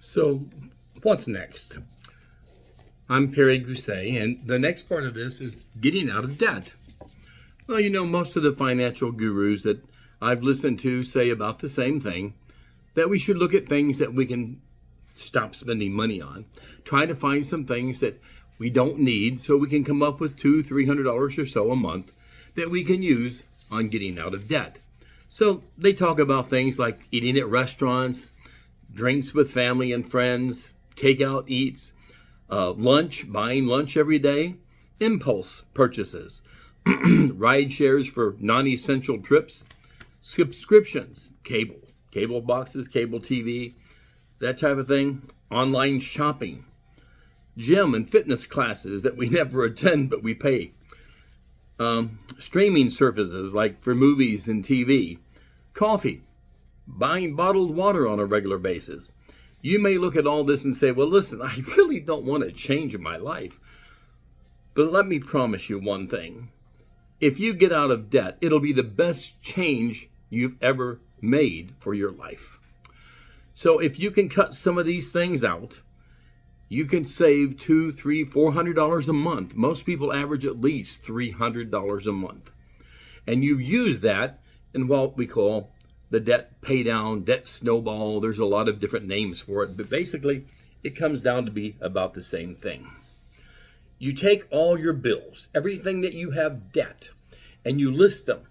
So, what's next? I'm Perry Gousset, and the next part of this is getting out of debt. Well, most of the financial gurus that I've listened to say about the same thing, that we should look at things that we can stop spending money on. Try to find some things that we don't need so we can come up with $200-300 or so a month that we can use on getting out of debt. So they talk about things like eating at restaurants, drinks with family and friends, takeout eats, buying lunch every day, impulse purchases, ride shares for non-essential trips, subscriptions, cable boxes, cable TV, that type of thing, online shopping, gym and fitness classes that we never attend but we pay, streaming services like for movies and TV, coffee, buying bottled water on a regular basis. You may look at all this and say, well, listen, I really don't want to change my life. But let me promise you one thing. If you get out of debt, it'll be the best change you've ever made for your life. So if you can cut some of these things out, you can save $200, $300, $400 a month. Most people average at least $300 a month. And you use that in what we call the debt pay down, debt snowball. There's a lot of different names for it, but basically it comes down to be about the same thing. You take all your bills, everything that you have debt, and you list them.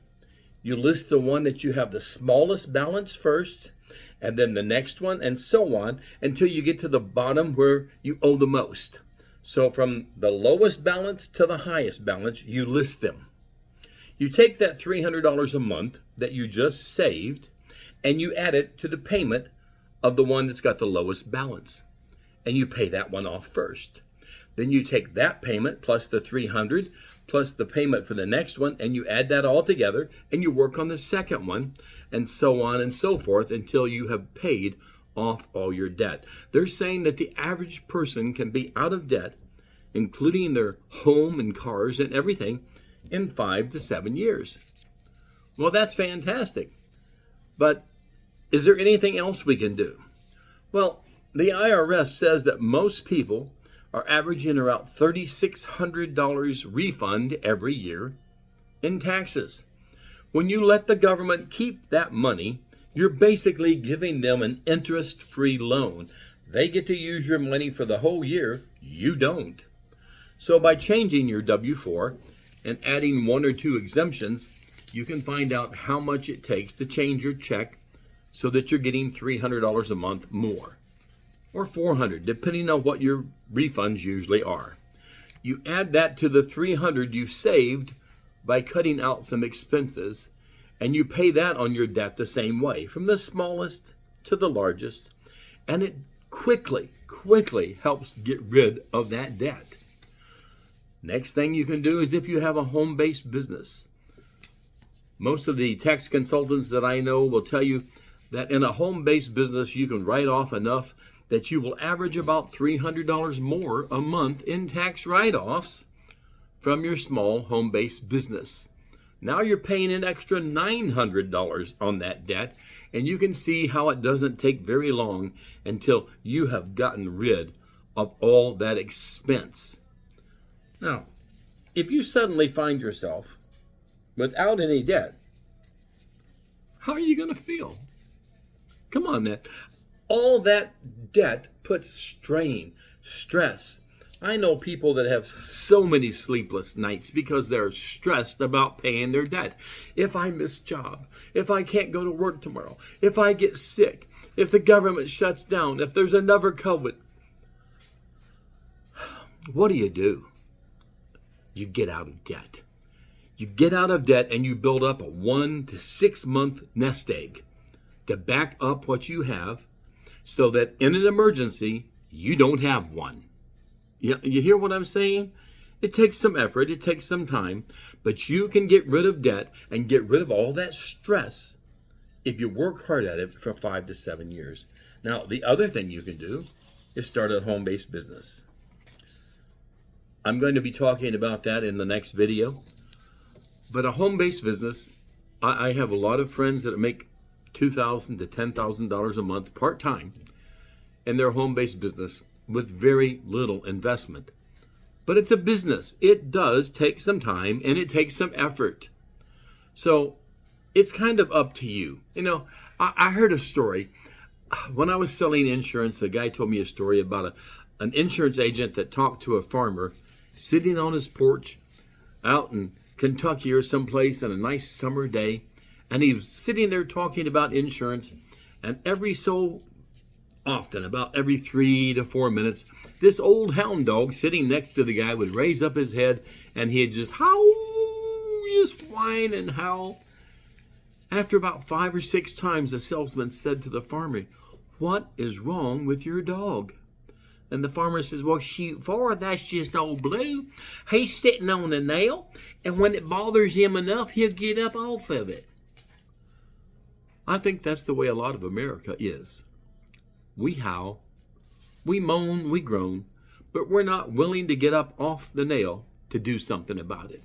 You list the one that you have the smallest balance first, and then the next one, and so on, until you get to the bottom where you owe the most. So from the lowest balance to the highest balance, you list them. You take that $300 a month that you just saved, and you add it to the payment of the one that's got the lowest balance. And you pay that one off first. Then you take that payment plus the $300 plus the payment for the next one, and you add that all together, and you work on the second one, and so on and so forth until you have paid off all your debt. They're saying that the average person can be out of debt, including their home and cars and everything, in 5 to 7 years. Well, that's fantastic. But is there anything else we can do? Well, the IRS says that most people are averaging around $3,600 refund every year in taxes. When you let the government keep that money, you're basically giving them an interest-free loan. They get to use your money for the whole year. You don't. So by changing your W-4 and adding 1 or 2 exemptions, you can find out how much it takes to change your check so that you're getting $300 a month more, or $400, depending on what your refunds usually are. You add that to the $300 you saved by cutting out some expenses, and you pay that on your debt the same way, from the smallest to the largest, and it quickly helps get rid of that debt. Next thing you can do is if you have a home-based business. Most of the tax consultants that I know will tell you that in a home-based business, you can write off enough that you will average about $300 more a month in tax write-offs from your small home-based business. Now you're paying an extra $900 on that debt, and you can see how it doesn't take very long until you have gotten rid of all that expense. Now, if you suddenly find yourself without any debt, how are you going to feel? Come on, man. All that debt puts strain, stress. I know people that have so many sleepless nights because they're stressed about paying their debt. If I miss job, if I can't go to work tomorrow, if I get sick, if the government shuts down, if there's another COVID, what do? You get out of debt. You get out of debt and you build up a 1 to 6 month nest egg to back up what you have so that in an emergency, you don't have one. You hear what I'm saying? It takes some effort, it takes some time, but you can get rid of debt and get rid of all that stress if you work hard at it for 5 to 7 years. Now, the other thing you can do is start a home-based business. I'm going to be talking about that in the next video. But a home-based business, I have a lot of friends that make $2,000 to $10,000 a month part-time. in their home-based business with very little investment. But it's a business. It does take some time and it takes some effort. So it's kind of up to you. You know, I heard a story. When I was selling insurance, a guy told me a story about an insurance agent that talked to a farmer sitting on his porch out in Kentucky or someplace on a nice summer day. And he was sitting there talking about insurance. And every so often, about every 3 to 4 minutes, this old hound dog sitting next to the guy would raise up his head and he'd just howl, just whine and howl. After about 5 or 6 times, the salesman said to the farmer, "What is wrong with your dog?" And the farmer says, "Well, shoot, for that's just old Blue. He's sitting on a nail, and when it bothers him enough, he'll get up off of it." I think that's the way a lot of America is. We howl, we moan, we groan, but we're not willing to get up off the nail to do something about it.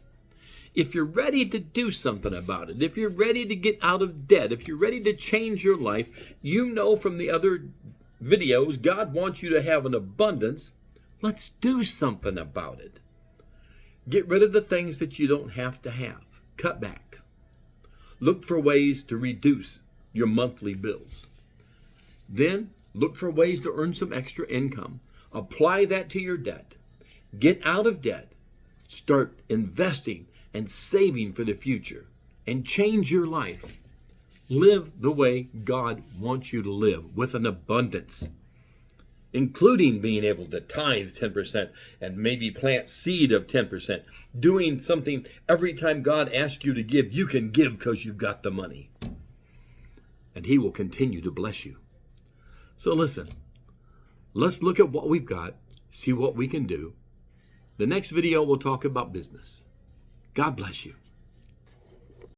If you're ready to do something about it, if you're ready to get out of debt, if you're ready to change your life, you know from the other videos, God wants you to have an abundance. Let's do something about it. Get rid of the things that you don't have to have. Cut back. Look for ways to reduce your monthly bills. Then look for ways to earn some extra income. Apply that to your debt. Get out of debt. Start investing and saving for the future, and change your life. Live the way God wants you to live, with an abundance, including being able to tithe 10% and maybe plant seed of 10%. Doing something every time God asks you to give, you can give because you've got the money. And He will continue to bless you. So listen, let's look at what we've got, see what we can do. The next video we'll talk about business. God bless you.